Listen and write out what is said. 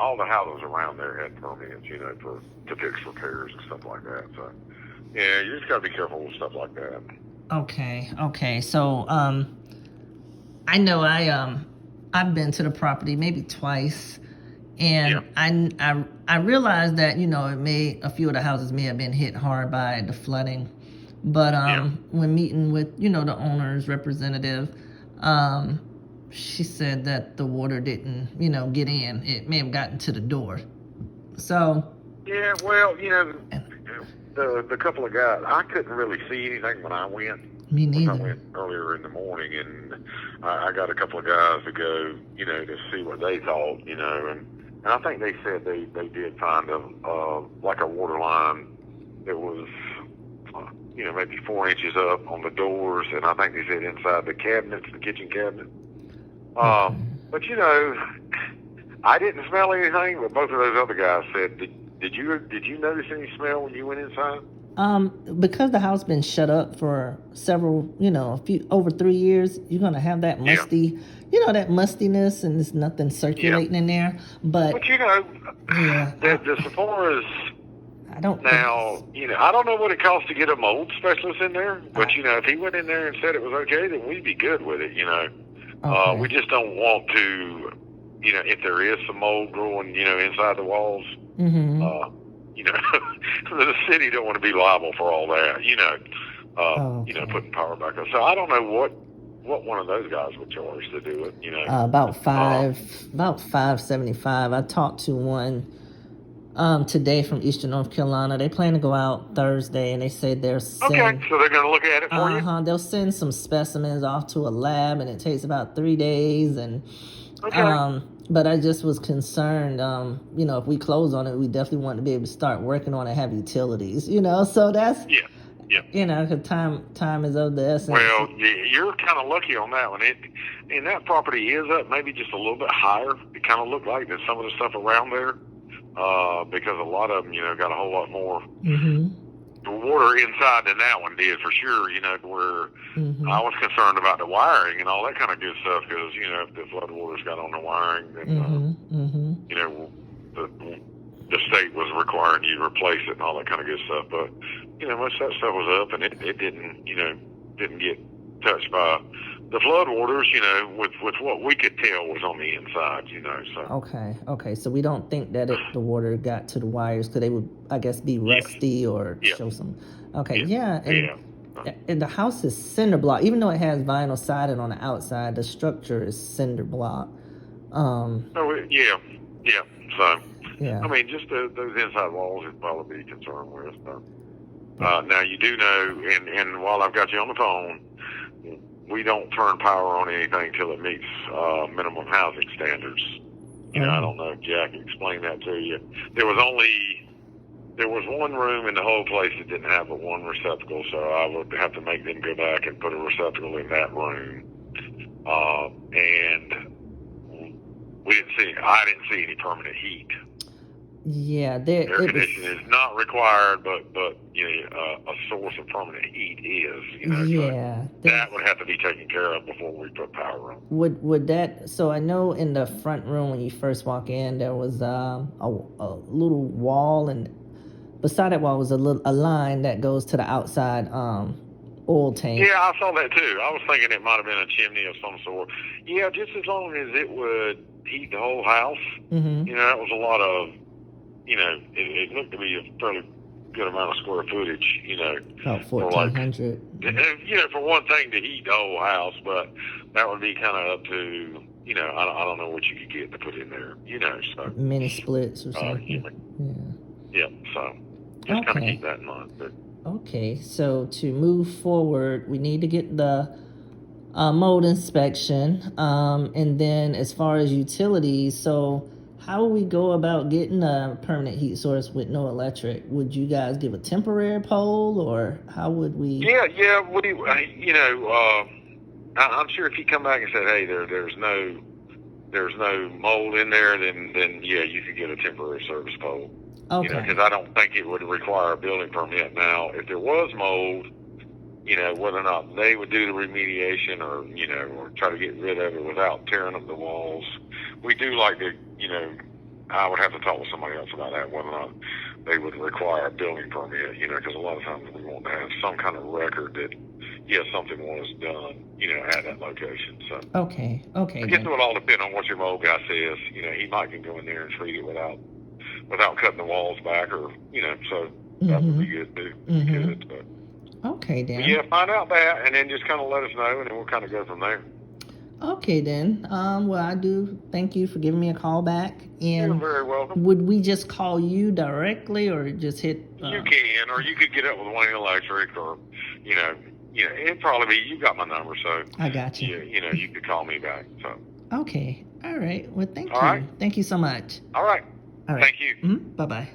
all the houses around there had permits, to fix repairs and stuff like that. So, yeah, you just got to be careful with stuff like that. Okay. So, I know I've been to the property maybe twice, and Yeah. I realized that a few of the houses may have been hit hard by the flooding, but Yeah. when meeting with the owner's representative, um, she said that the water didn't get in. It may have gotten to the door. So Yeah, well, the couple of guys, I couldn't really see anything when I went. Me Which I neither. went earlier in the morning, and I got a couple of guys to go, to see what they thought, and I think they said they did find like a water line that was, maybe 4 inches up on the doors, and I think they said inside the cabinets, the kitchen cabinet. Okay. But I didn't smell anything, but both of those other guys said, did you notice any smell when you went inside? Because the house been shut up for several, over 3 years, you're gonna have that musty, that mustiness, and there's nothing circulating in there. But yeah, as far as I don't now, I don't know what it costs to get a mold specialist in there, but if he went in there and said it was okay, then we'd be good with it. Okay. We just don't want to, if there is some mold growing, inside the walls. Mm-hmm. The city don't want to be liable for all that, Okay. putting power back up. So I don't know what one of those guys would charge to do it, About 575. I talked to one today from Eastern North Carolina. They plan to go out Thursday, and they say they're Okay, so they're going to look at it for you? They'll send some specimens off to a lab, and it takes about 3 days. And Okay. but I just was concerned, if we close on it, we definitely want to be able to start working on it, have utilities, so that's, because time is of the essence. Well, you're kind of lucky on that one. And that property is up maybe just a little bit higher. It kind of looked like than some of the stuff around there, because a lot of them, got a whole lot more water inside than that one did, for sure, where I was concerned about the wiring and all that kind of good stuff, because, if the flood waters got on the wiring, then, the state was requiring you to replace it and all that kind of good stuff. But, most of that stuff was up, and it didn't get touched by the flood waters, with what we could tell was on the inside, so. Okay. So we don't think that the water got to the wires, because they would, I guess, be rusty or show some. Okay, and the house is cinder block. Even though it has vinyl siding on the outside, the structure is cinder block. So, I mean, just those inside walls would probably be concerned with. Now, you do know, and while I've got you on the phone, we don't turn power on anything till it meets minimum housing standards. I don't know if Jack explained that to you. There was one room in the whole place that didn't have but one receptacle, so I would have to make them go back and put a receptacle in that room. And I didn't see any permanent heat. Yeah, air conditioning is not required, but a source of permanent heat is. So that would have to be taken care of before we put power on. Would that? So I know in the front room when you first walk in, there was a little wall, and beside that wall was a line that goes to the outside oil tank. Yeah, I saw that too. I was thinking it might have been a chimney of some sort. Yeah, just as long as it would heat the whole house. That was a lot of. It looked to be a fairly good amount of square footage, About 1,400. For one thing to heat the whole house, but that would be kind of up to, I don't know what you could get to put in there, so. Mini splits or something. So just kind of keep that in mind. But. Okay, so to move forward, we need to get the mold inspection, and then as far as utilities, so how would we go about getting a permanent heat source with no electric? Would you guys give a temporary pole, or how would we? Yeah. What do you, I'm sure if you come back and said, hey, there's no mold in there, then you could get a temporary service pole. Okay. Because I don't think it would require a building permit. Now, if there was mold, whether or not they would do the remediation or try to get rid of it without tearing up the walls. We do like to, I would have to talk with somebody else about that, whether or not they would require a building permit, because a lot of times we want to have some kind of record that, yes, something was done, at that location. So Okay. I guess it would all depend on what your mold guy says. He might can go in there and treat it without cutting the walls back, or, so that would be good too. Good, but, okay, then. But yeah, find out that, and then just kind of let us know, and then we'll kind of go from there. Okay, then. Well, I do thank you for giving me a call back. And you're very welcome. Would we just call you directly, or just hit? You can, or you could get up with Wayne Electric, or it'd probably be. You got my number, so I got you. You could call me back. So. Okay. All right. Well, thank you. All right. Thank you so much. All right. All right. Thank you. Bye bye.